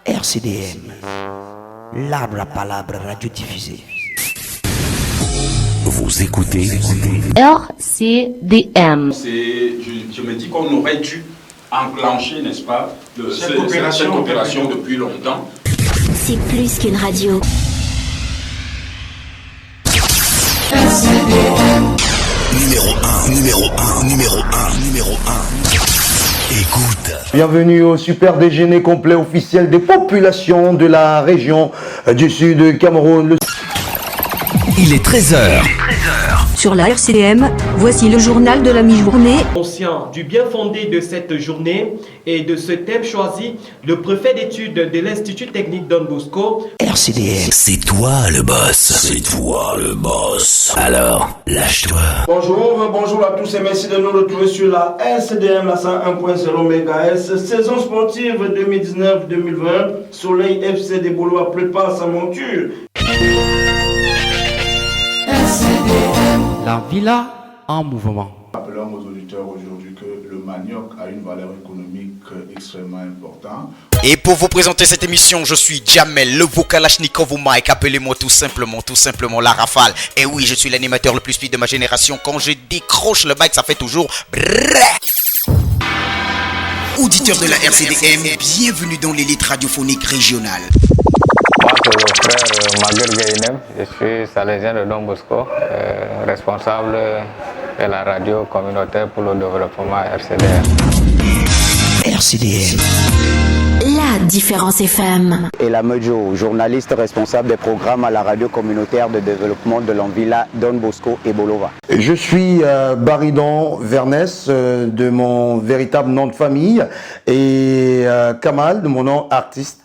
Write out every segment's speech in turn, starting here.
RCDM, l'arbre à palabre radiodiffusé. Vous écoutez RCDM. Je me dis qu'on aurait dû enclencher, n'est-ce pas, cette coopération depuis longtemps. C'est plus qu'une radio. Numéro 1. Écoute. Bienvenue au super déjeuner complet officiel des populations de la région du sud Cameroun. Il est 13h. Sur la RCDM, voici le journal de la mi-journée. Conscient du bien fondé de cette journée et de ce thème choisi, le préfet d'études de l'Institut technique Don Bosco. RCDM. C'est toi le boss. Alors, lâche-toi. Bonjour à tous et merci de nous retrouver sur la RCDM, la 101.0 MHz, saison sportive 2019-2020. Soleil FC des Boulois prépare sa monture. La villa en mouvement. Rappelons aux auditeurs aujourd'hui que le manioc a une valeur économique extrêmement importante. Et pour vous présenter cette émission, je suis Jamel, le Vokalachnikov au mic. Appelez-moi tout simplement la rafale. Et oui, je suis l'animateur le plus speed de ma génération. Quand je décroche le mic, ça fait toujours brrrr. Auditeurs de la RCDM, bienvenue dans l'élite radiophonique régionale. Moi, c'est le frère Maguer Gaïnem, je suis salésien de Don Bosco, responsable de la radio communautaire pour le développement RCDM. RCDM. La différence FM. Et la Medjo, journaliste responsable des programmes à la radio communautaire de développement de l'Anvilla, Don Bosco et Bolova. Je suis Baridon Vernès de mon véritable nom de famille et Kamal de mon nom artistique.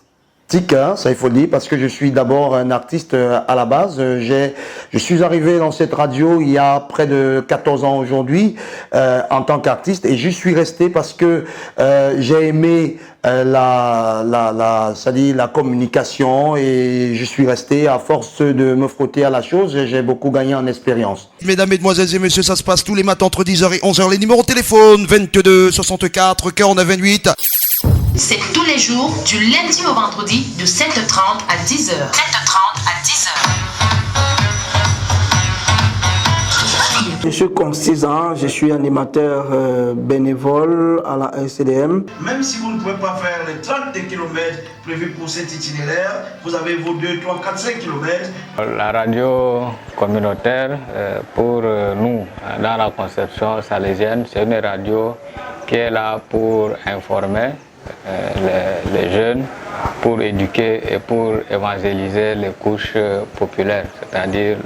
Ça il faut le dire parce que je suis d'abord un artiste à la base. Je suis arrivé dans cette radio il y a près de 14 ans aujourd'hui en tant qu'artiste et je suis resté parce que j'ai aimé c'est-à-dire la communication et je suis resté à force de me frotter à la chose et j'ai beaucoup gagné en expérience. Mesdames, mesdemoiselles et messieurs, ça se passe tous les matins entre 10h et 11h. Les numéros de téléphone 22 64 49 28. C'est tous les jours, du lundi au vendredi, de 7h30 à 10h. 7h30 à 10h. Je suis Concizan, je suis animateur bénévole à la RCDM. Même si vous ne pouvez pas faire les 30 km prévus pour cet itinéraire, vous avez vos 2, 3, 4, 5 km. La radio communautaire, pour nous, dans la conception salésienne, c'est une radio qui est là pour informer les jeunes, pour éduquer et pour évangéliser les couches populaires, c'est-à-dire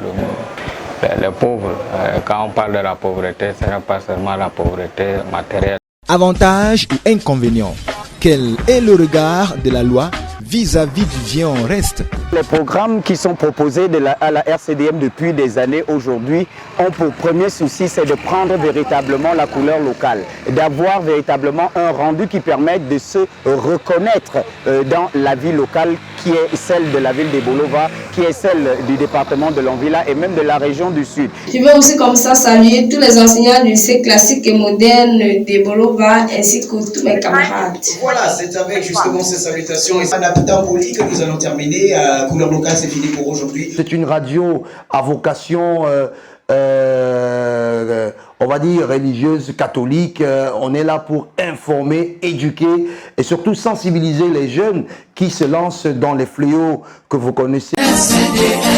les pauvres. Quand on parle de la pauvreté, ce n'est pas seulement la pauvreté matérielle. Avantages ou inconvénients? Quel est le regard de la loi vis-à-vis du bien en reste? Les programmes qui sont proposés à la RCDM depuis des années aujourd'hui ont pour premier souci, c'est de prendre véritablement la couleur locale, d'avoir véritablement un rendu qui permette de se reconnaître dans la vie locale qui est celle de la ville de Bolova, qui est celle du département de l'Anvilla et même de la région du Sud. Je veux aussi comme ça saluer tous les enseignants du lycée classique et moderne de Bolova ainsi que tous mes camarades. Voilà, c'est avec justement ces salutations et un habitant poli que nous allons terminer. Couleur locale, c'est fini pour aujourd'hui. C'est une radio à vocation, on va dire, religieuse, catholique. On est là pour informer, éduquer et surtout sensibiliser les jeunes qui se lancent dans les fléaux que vous connaissez.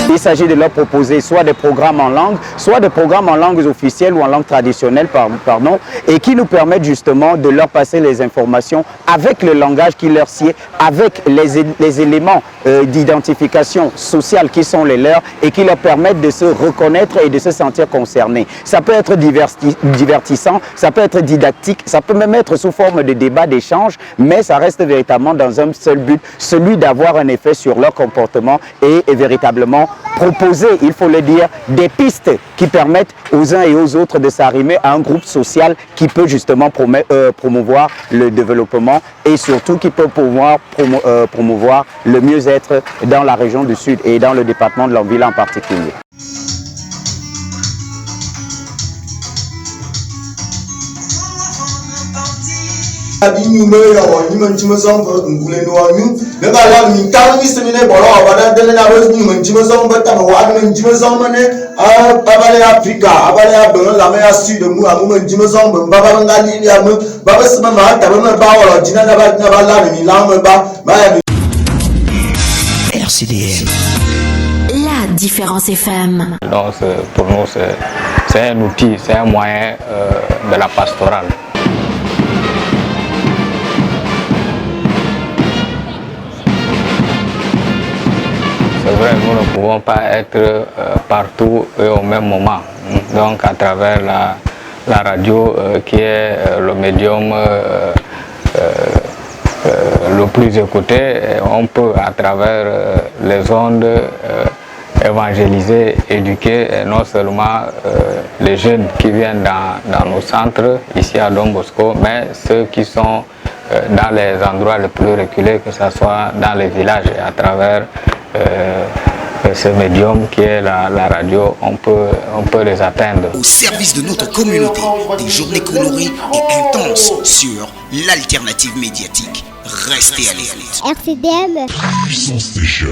Il s'agit de leur proposer soit des programmes en langue, soit des programmes en langues officielles ou en langue traditionnelle, pardon, et qui nous permettent justement de leur passer les informations avec le langage qui leur sied, avec les éléments d'identification sociale qui sont les leurs et qui leur permettent de se reconnaître et de se sentir concernés. Ça peut être divertissant, ça peut être didactique, ça peut même être sous forme de débat, d'échange, mais ça reste véritablement dans un seul but, celui d'avoir un effet sur leur comportement et véritablement proposer, il faut le dire, des pistes qui permettent aux uns et aux autres de s'arrimer à un groupe social qui peut justement promouvoir le développement et surtout qui peut pouvoir promouvoir le mieux-être dans la région du Sud et dans le département de Longueville en particulier. RCDM. La différence FM. Donc pour nous c'est un outil, c'est un moyen de la pastorale. C'est vrai, nous ne pouvons pas être partout et au même moment. Donc à travers la radio qui est le médium le plus écouté, on peut à travers les ondes évangéliser, éduquer non seulement les jeunes qui viennent dans nos centres ici à Don Bosco, mais ceux qui sont dans les endroits les plus reculés, que ce soit dans les villages, et à travers ce médium qui est la radio, on peut les atteindre. Au service de notre communauté, des journées colorées et intenses sur l'alternative médiatique. Restez à l'écoute. RCDM. Puissance Station.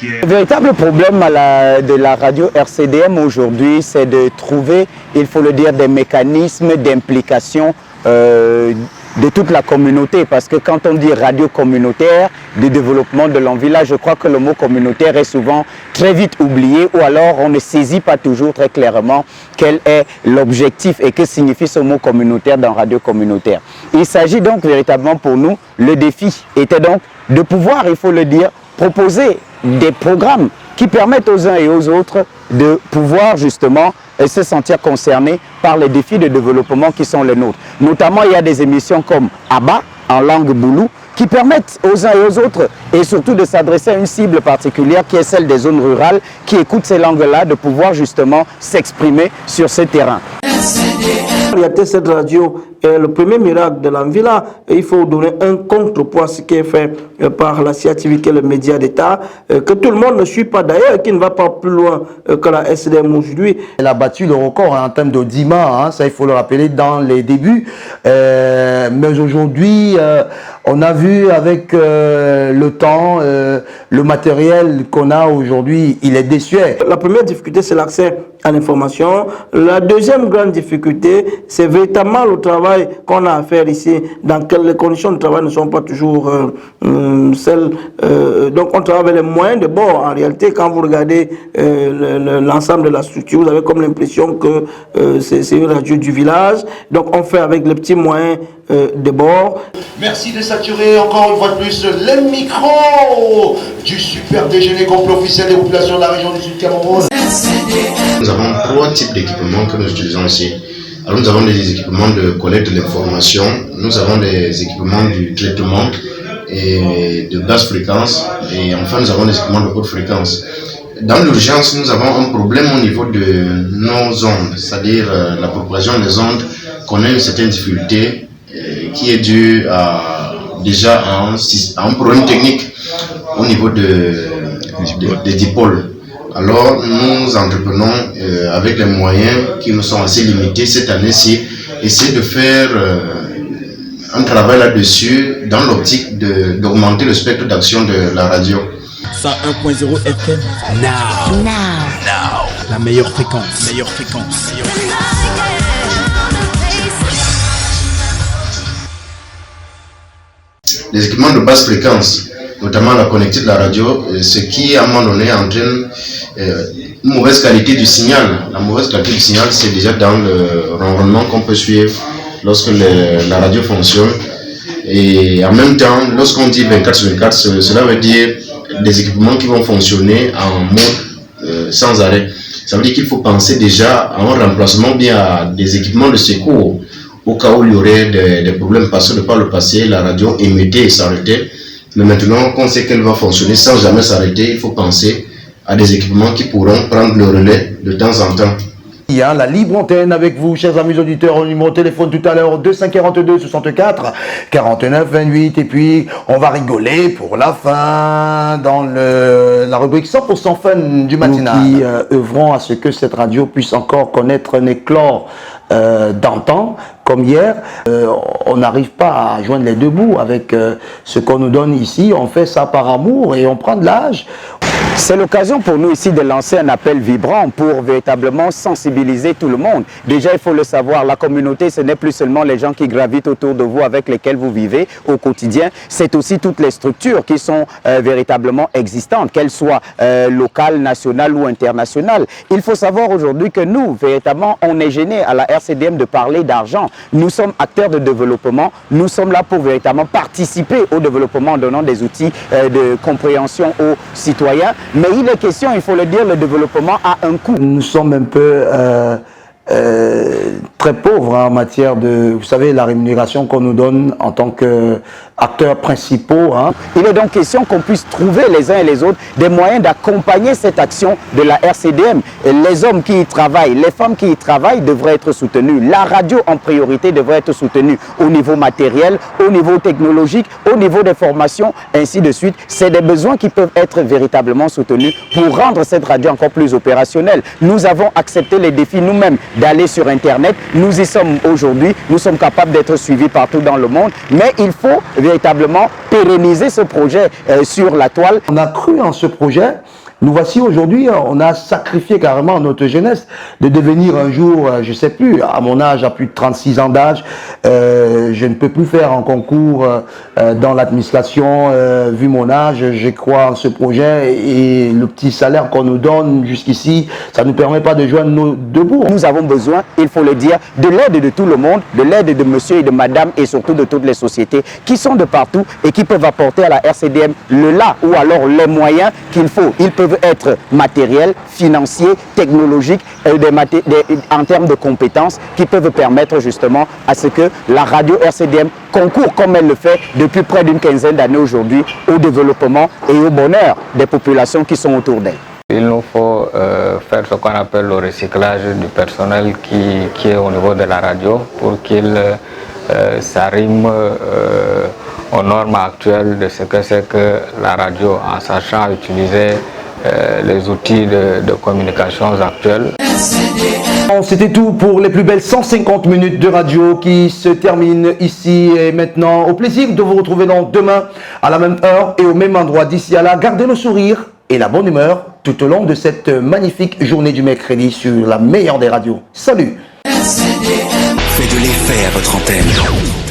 Le véritable problème de la radio RCDM aujourd'hui, c'est de trouver, il faut le dire, des mécanismes d'implication de toute la communauté, parce que quand on dit radio communautaire, de développement de Longueville, je crois que le mot communautaire est souvent très vite oublié, ou alors on ne saisit pas toujours très clairement quel est l'objectif et que signifie ce mot communautaire dans radio communautaire. Il s'agit donc véritablement pour nous, le défi était donc de pouvoir, il faut le dire, proposer des programmes qui permettent aux uns et aux autres de pouvoir justement se sentir concernés par les défis de développement qui sont les nôtres. Notamment, il y a des émissions comme Abba, en langue boulou, qui permettent aux uns et aux autres, et surtout de s'adresser à une cible particulière qui est celle des zones rurales, qui écoutent ces langues-là, de pouvoir justement s'exprimer sur ce terrain. Il y a cette radio, le premier miracle de Longueville, il faut donner un contrepoids à ce qui est fait par la CIATV, qui est le média d'État, que tout le monde ne suit pas d'ailleurs, qui ne va pas plus loin que la SDM aujourd'hui. Elle a battu le record en termes d'audimat, ça il faut le rappeler dans les débuts, mais aujourd'hui on a vu avec le temps, le matériel qu'on a aujourd'hui, il est désuet. La première difficulté, c'est l'accès à l'information. La deuxième grande difficulté, c'est véritablement le travail qu'on a à faire ici, dans quelles conditions de travail ne sont pas toujours celles. Donc on travaille avec les moyens de bord. En réalité, quand vous regardez l'ensemble de la structure, vous avez comme l'impression que c'est une radio du village. Donc on fait avec les petits moyens de bord. Merci de saturer encore une fois de plus les micros du super déjeuner complet officiel des populations de la région du Sud-Cameroun. Nous avons trois types d'équipements que nous utilisons ici. Alors nous avons des équipements de collecte de l'information, nous avons des équipements du traitement et de basse fréquence, et enfin nous avons des équipements de haute fréquence. Dans l'urgence, nous avons un problème au niveau de nos ondes, c'est-à-dire la propagation des ondes connaît une certaine difficulté qui est due déjà à un problème technique au niveau des dipôles. Alors nous entreprenons avec les moyens qui nous sont assez limités cette année-ci, essayer de faire un travail là-dessus dans l'optique d'augmenter le spectre d'action de la radio. 101.0 FM. Now. La meilleure fréquence. Les équipements de basse fréquence, notamment la connectique de la radio, ce qui à un moment donné entraîne une mauvaise qualité du signal. La mauvaise qualité du signal, c'est déjà dans le ronronnement qu'on peut suivre lorsque la radio fonctionne. Et en même temps, lorsqu'on dit 24/24, cela veut dire des équipements qui vont fonctionner en mode sans arrêt. Ça veut dire qu'il faut penser déjà à un remplacement, bien à des équipements de secours au cas où il y aurait des problèmes, parce que par le passé, la radio émettait et s'arrêtait. Mais maintenant qu'on sait qu'elle va fonctionner sans jamais s'arrêter, il faut penser à des équipements qui pourront prendre le relais de temps en temps. Il y a la libre antenne avec vous, chers amis auditeurs, au numéro de téléphone tout à l'heure, 242 64 49 28. Et puis, on va rigoler pour la fin, dans la rubrique 100% fun du matinal. Nous qui œuvrons à ce que cette radio puisse encore connaître un éclat d'antan, comme hier, on n'arrive pas à joindre les deux bouts avec ce qu'on nous donne ici. On fait ça par amour et on prend de l'âge. C'est l'occasion pour nous ici de lancer un appel vibrant pour véritablement sensibiliser tout le monde. Déjà, il faut le savoir, la communauté, ce n'est plus seulement les gens qui gravitent autour de vous, avec lesquels vous vivez au quotidien, c'est aussi toutes les structures qui sont véritablement existantes, qu'elles soient locales, nationales ou internationales. Il faut savoir aujourd'hui que nous, véritablement, on est gênés à la RCDM de parler d'argent. Nous sommes acteurs de développement, nous sommes là pour véritablement participer au développement en donnant des outils de compréhension aux citoyens. Mais il est question, il faut le dire, le développement a un coût. Nous sommes un peu très pauvres en matière de, vous savez, la rémunération qu'on nous donne en tant qu'acteurs principaux. Il est donc question qu'on puisse trouver les uns et les autres des moyens d'accompagner cette action de la RCDM. Et les hommes qui y travaillent, les femmes qui y travaillent devraient être soutenus. La radio en priorité devrait être soutenue au niveau matériel, au niveau technologique, au niveau des formations, ainsi de suite. C'est des besoins qui peuvent être véritablement soutenus pour rendre cette radio encore plus opérationnelle. Nous avons accepté les défis nous-mêmes d'aller sur Internet. Nous y sommes aujourd'hui. Nous sommes capables d'être suivis partout dans le monde. Mais il faut véritablement pérenniser ce projet sur la toile. On a cru en ce projet. Nous voici aujourd'hui, on a sacrifié carrément notre jeunesse de devenir un jour, je ne sais plus, à mon âge, à plus de 36 ans d'âge, je ne peux plus faire un concours dans l'administration, vu mon âge, je crois en ce projet et le petit salaire qu'on nous donne jusqu'ici, ça ne nous permet pas de joindre nos deux bouts. Nous avons besoin, il faut le dire, de l'aide de tout le monde, de l'aide de monsieur et de madame et surtout de toutes les sociétés qui sont de partout et qui peuvent apporter à la RCDM le là ou alors les moyens qu'il faut. Ils peuvent être matériels, financiers, technologiques, en termes de compétences qui peuvent permettre justement à ce que la radio RCDM concourt comme elle le fait depuis près d'une quinzaine d'années aujourd'hui au développement et au bonheur des populations qui sont autour d'elle. Il nous faut faire ce qu'on appelle le recyclage du personnel qui est au niveau de la radio pour qu'il s'arrime aux normes actuelles de ce que c'est que la radio, en sachant utiliser les outils de communication actuels. C'était tout pour les plus belles 150 minutes de radio qui se terminent ici et maintenant. Au plaisir de vous retrouver donc demain à la même heure et au même endroit. D'ici à là, gardez le sourire et la bonne humeur tout au long de cette magnifique journée du mercredi sur la meilleure des radios. Salut! Faites de l'effet à votre antenne.